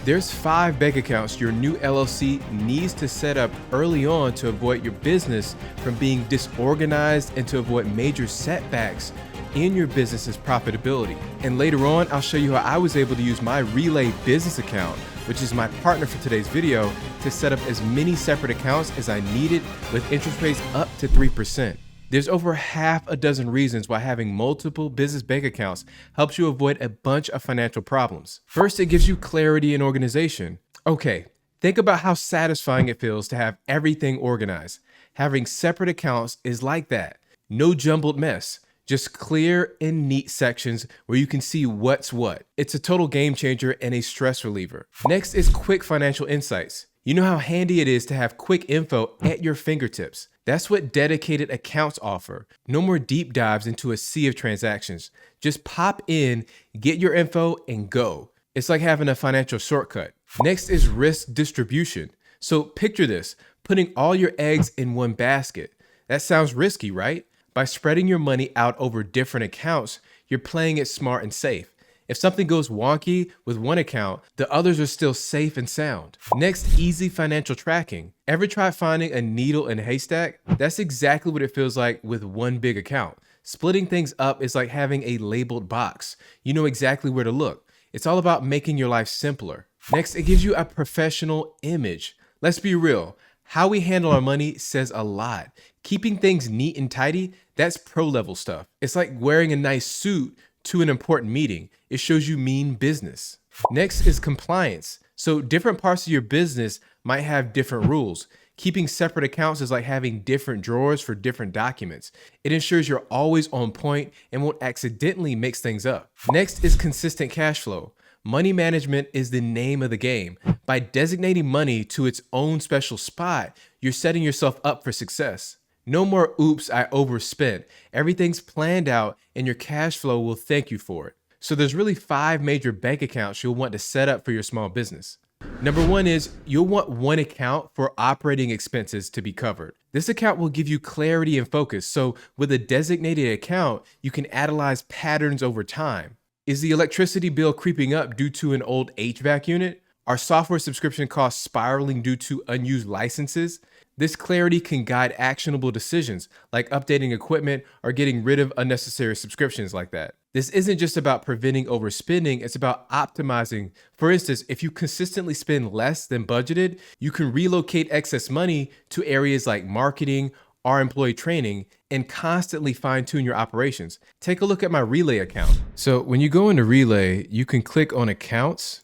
There's 5 bank accounts your new LLC needs to set up early on to avoid your business from being disorganized and to avoid major setbacks in your business's profitability. And later on, I'll show you how I was able to use my Relay business account, which is my partner for today's video, to set up as many separate accounts as I needed with interest rates up to 3%. There's over half a dozen reasons why having multiple business bank accounts helps you avoid a bunch of financial problems. First, it gives you clarity and organization. Okay, think about how satisfying it feels to have everything organized. Having separate accounts is like that. No jumbled mess, just clear and neat sections where you can see what's what. It's a total game changer and a stress reliever. Next is quick financial insights. You know how handy it is to have quick info at your fingertips. That's what dedicated accounts offer. No more deep dives into a sea of transactions. Just pop in, get your info, and go. It's like having a financial shortcut. Next is risk distribution. So picture this, putting all your eggs in one basket. That sounds risky, right? By spreading your money out over different accounts, you're playing it smart and safe. If something goes wonky with one account, the others are still safe and sound. Next, easy financial tracking. Ever try finding a needle in a haystack? That's exactly what it feels like with one big account. Splitting things up is like having a labeled box. You know exactly where to look. It's all about making your life simpler. Next, it gives you a professional image. Let's be real. How we handle our money says a lot. Keeping things neat and tidy, that's pro level stuff. It's like wearing a nice suit to an important meeting. It shows you mean business. Next is compliance. So different parts of your business might have different rules. Keeping separate accounts is like having different drawers for different documents. It ensures you're always on point and won't accidentally mix things up. Next is consistent cash flow. Money management is the name of the game. By designating money to its own special spot, you're setting yourself up for success. No more oops, I overspent. Everything's planned out and your cash flow will thank you for it. So there's really 5 major bank accounts you'll want to set up for your small business. Number 1 is you'll want one account for operating expenses to be covered. This account will give you clarity and focus. So with a designated account, you can analyze patterns over time. Is the electricity bill creeping up due to an old HVAC unit? Are software subscription costs spiraling due to unused licenses? This clarity can guide actionable decisions like updating equipment or getting rid of unnecessary subscriptions like that. This isn't just about preventing overspending, it's about optimizing. For instance, if you consistently spend less than budgeted, you can relocate excess money to areas like marketing or employee training and constantly fine-tune your operations. Take a look at my Relay account. So when you go into Relay, you can click on Accounts,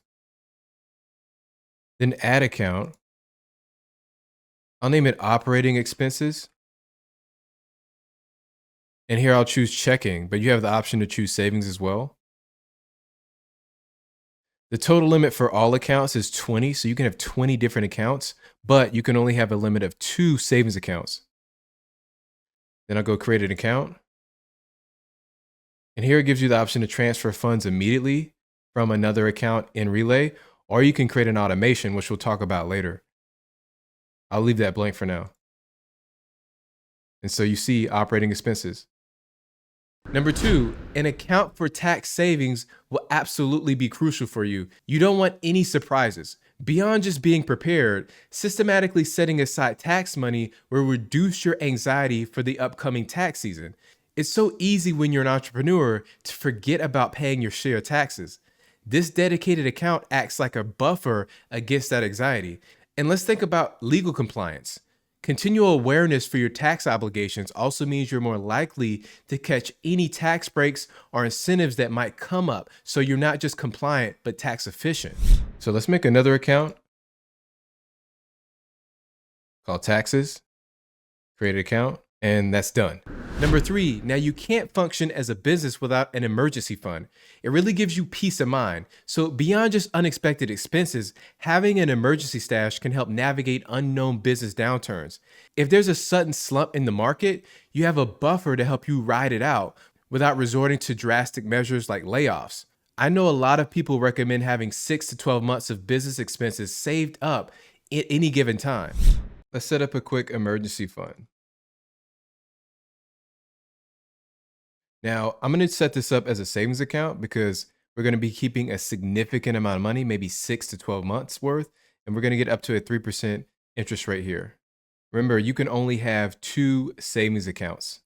then Add Account. I'll name it Operating Expenses. And here I'll choose checking, but you have the option to choose savings as well. The total limit for all accounts is 20, so you can have 20 different accounts, but you can only have a limit of 2 savings accounts. Then I'll go create an account. And here it gives you the option to transfer funds immediately from another account in Relay, or you can create an automation, which we'll talk about later. I'll leave that blank for now. And so you see operating expenses. Number 2, an account for tax savings will absolutely be crucial for you. You don't want any surprises. Beyond just being prepared, systematically setting aside tax money will reduce your anxiety for the upcoming tax season. It's so easy when you're an entrepreneur to forget about paying your share of taxes. This dedicated account acts like a buffer against that anxiety. And let's think about legal compliance. Continual awareness for your tax obligations also means you're more likely to catch any tax breaks or incentives that might come up, so you're not just compliant, but tax efficient. So let's make another account called Taxes, create an account, and that's done. Number 3, now you can't function as a business without an emergency fund. It really gives you peace of mind. So beyond just unexpected expenses, having an emergency stash can help navigate unknown business downturns. If there's a sudden slump in the market, you have a buffer to help you ride it out without resorting to drastic measures like layoffs. I know a lot of people recommend having 6 to 12 months of business expenses saved up at any given time. Let's set up a quick emergency fund. Now, I'm going to set this up as a savings account because We're going to be keeping a significant amount of money, maybe 6 to 12 months worth, and we're going to get up to a 3% interest rate here. Remember, you can only have 2 savings accounts.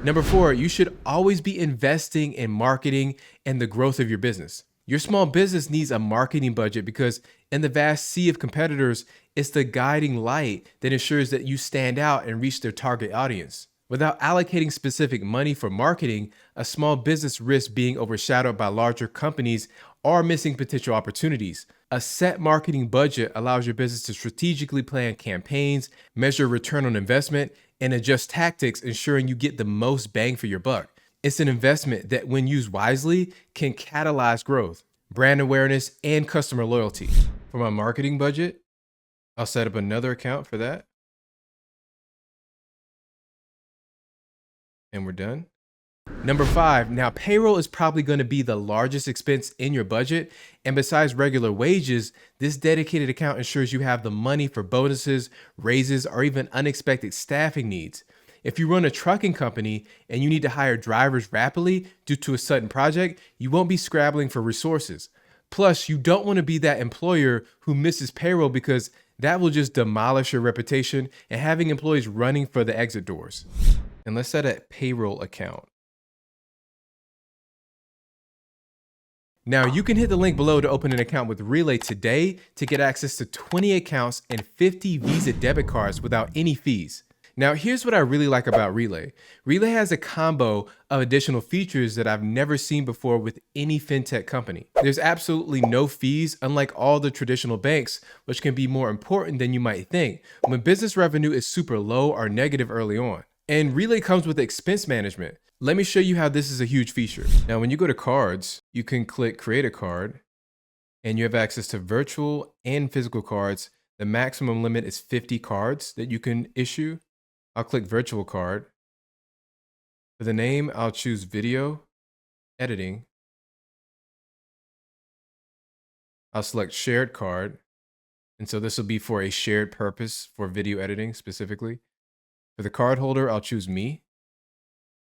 Number 4, you should always be investing in marketing and the growth of your business. Your small business needs a marketing budget because in the vast sea of competitors, it's the guiding light that ensures that you stand out and reach their target audience. Without allocating specific money for marketing, a small business risks being overshadowed by larger companies or missing potential opportunities. A set marketing budget allows your business to strategically plan campaigns, measure return on investment, and adjust tactics, ensuring you get the most bang for your buck. It's an investment that, when used wisely, can catalyze growth, brand awareness, and customer loyalty. For my marketing budget, I'll set up another account for that. And we're done. Number 5, now payroll is probably going to be the largest expense in your budget. And besides regular wages, this dedicated account ensures you have the money for bonuses, raises, or even unexpected staffing needs. If you run a trucking company and you need to hire drivers rapidly due to a sudden project, you won't be scrabbling for resources. Plus, you don't want to be that employer who misses payroll because that will just demolish your reputation and having employees running for the exit doors. And let's set a payroll account. Now, you can hit the link below to open an account with Relay today to get access to 20 accounts and 50 Visa debit cards without any fees. Now, here's what I really like about Relay. Relay has a combo of additional features that I've never seen before with any fintech company. There's absolutely no fees, unlike all the traditional banks, which can be more important than you might think when business revenue is super low or negative early on. And Relay comes with expense management. Let me show you how this is a huge feature. Now, when you go to cards, you can click create a card and you have access to virtual and physical cards. The maximum limit is 50 cards that you can issue. I'll click virtual card. For the name, I'll choose video editing. I'll select shared card. And so this will be for a shared purpose for video editing specifically. For the card holder, I'll choose me.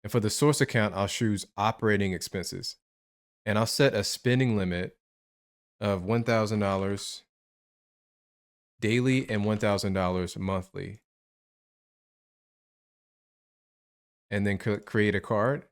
And for the source account, I'll choose operating expenses. And I'll set a spending limit of $1,000 daily and $1,000 monthly. And then create a card.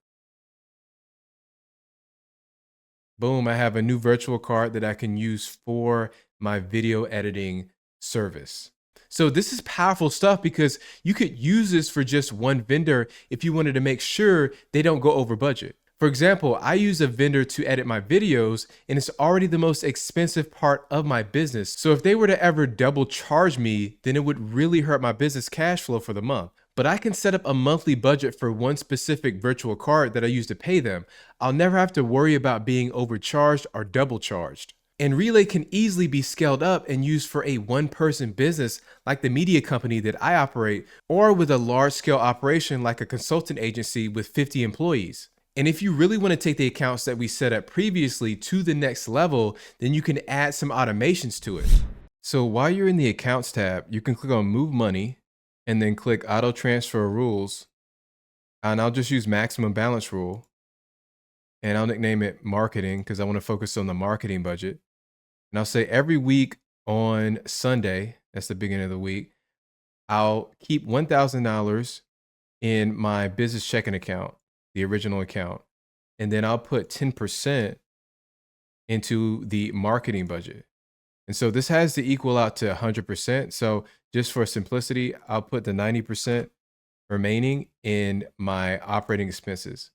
Boom, I have a new virtual card that I can use for my video editing service. So this is powerful stuff because you could use this for just one vendor if you wanted to make sure they don't go over budget. For example, I use a vendor to edit my videos and it's already the most expensive part of my business. So if they were to ever double charge me, then it would really hurt my business cash flow for the month. But I can set up a monthly budget for one specific virtual card that I use to pay them. I'll never have to worry about being overcharged or double charged. And Relay can easily be scaled up and used for a one-person business like the media company that I operate, or with a large-scale operation like a consultant agency with 50 employees. And if you really want to take the accounts that we set up previously to the next level, then you can add some automations to it. So while you're in the Accounts tab, you can click on Move Money and then click Auto Transfer Rules. And I'll just use Maximum Balance Rule. And I'll nickname it Marketing because I want to focus on the marketing budget. And I'll say every week on Sunday, that's the beginning of the week, I'll keep $1,000 in my business checking account, the original account. And then I'll put 10% into the marketing budget. And so this has to equal out to 100%. So just for simplicity, I'll put the 90% remaining in my operating expenses.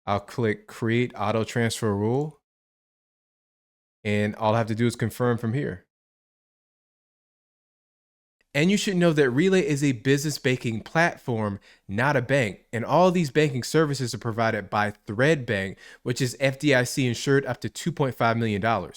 I'll click Create Auto Transfer Rule. And all I have to do is confirm from here. And you should know that Relay is a business banking platform, not a bank. And all these banking services are provided by Thread Bank, which is FDIC insured up to $2.5 million.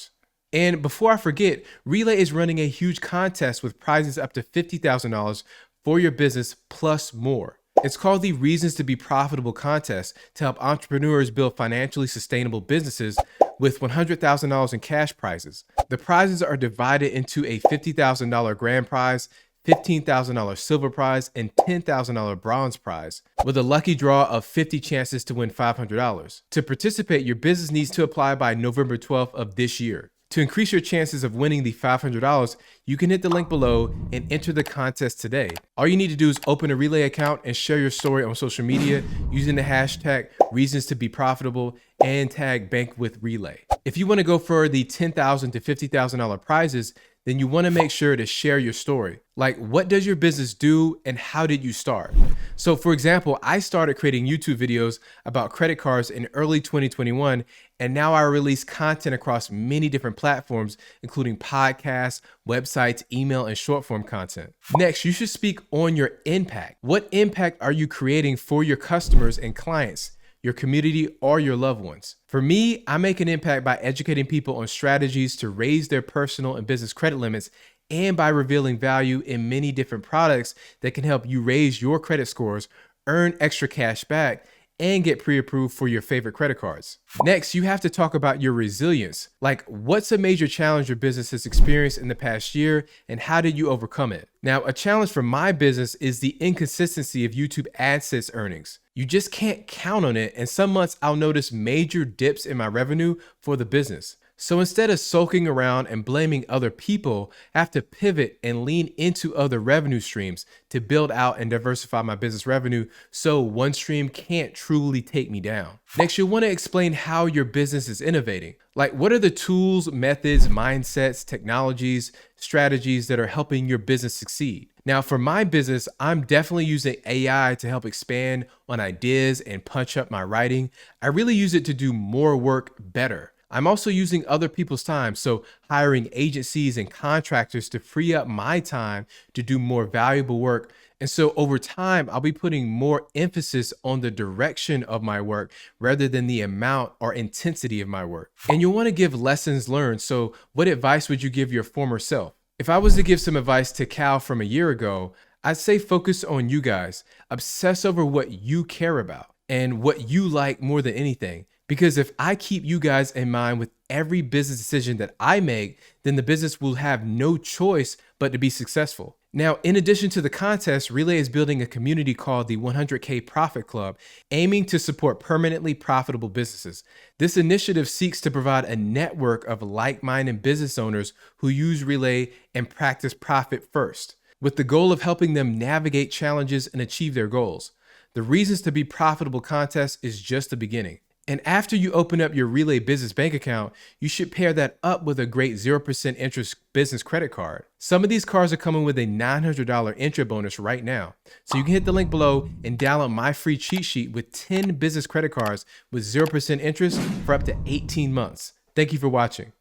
And before I forget, Relay is running a huge contest with prizes up to $50,000 for your business plus more. It's called the Reasons to Be Profitable contest to help entrepreneurs build financially sustainable businesses with $100,000 in cash prizes. The prizes are divided into a $50,000 grand prize, $15,000 silver prize, and $10,000 bronze prize, with a lucky draw of 50 chances to win $500. To participate, your business needs to apply by November 12th of this year. To increase your chances of winning the $500, you can hit the link below and enter the contest today. All you need to do is open a Relay account and share your story on social media using the hashtag reasons to be profitable and tag Bank with Relay. If you want to go for the $10,000 to $50,000 prizes, then you want to make sure to share your story. Like, what does your business do and how did you start? So for example, I started creating YouTube videos about credit cards in early 2021, and now I release content across many different platforms, including podcasts, websites, email, and short form content. Next, you should speak on your impact. What impact are you creating for your customers and clients, your community, or your loved ones? For me, I make an impact by educating people on strategies to raise their personal and business credit limits, and by revealing value in many different products that can help you raise your credit scores, earn extra cash back, and get pre-approved for your favorite credit cards. Next, you have to talk about your resilience. Like, what's a major challenge your business has experienced in the past year, and how did you overcome it? Now, a challenge for my business is the inconsistency of YouTube AdSense earnings. You just can't count on it, and some months I'll notice major dips in my revenue for the business. So instead of sulking around and blaming other people, I have to pivot and lean into other revenue streams to build out and diversify my business revenue so one stream can't truly take me down. Next, you'll want to explain how your business is innovating. Like, what are the tools, methods, mindsets, technologies, strategies that are helping your business succeed? Now, for my business, I'm definitely using AI to help expand on ideas and punch up my writing. I really use it to do more work better. I'm also using other people's time, so hiring agencies and contractors to free up my time to do more valuable work. And so over time, I'll be putting more emphasis on the direction of my work rather than the amount or intensity of my work. And you'll want to give lessons learned. So what advice would you give your former self? If I was to give some advice to Cal from a year ago, I'd say focus on you guys. Obsess over what you care about and what you like more than anything. Because if I keep you guys in mind with every business decision that I make, then the business will have no choice but to be successful. Now, in addition to the contest, Relay is building a community called the 100K Profit Club, aiming to support permanently profitable businesses. This initiative seeks to provide a network of like-minded business owners who use Relay and practice profit first, with the goal of helping them navigate challenges and achieve their goals. The Reasons to Be Profitable contest is just the beginning. And after you open up your Relay business bank account, you should pair that up with a great 0% interest business credit card. Some of these cards are coming with a $900 intro bonus right now. So you can hit the link below and download my free cheat sheet with 10 business credit cards with 0% interest for up to 18 months. Thank you for watching.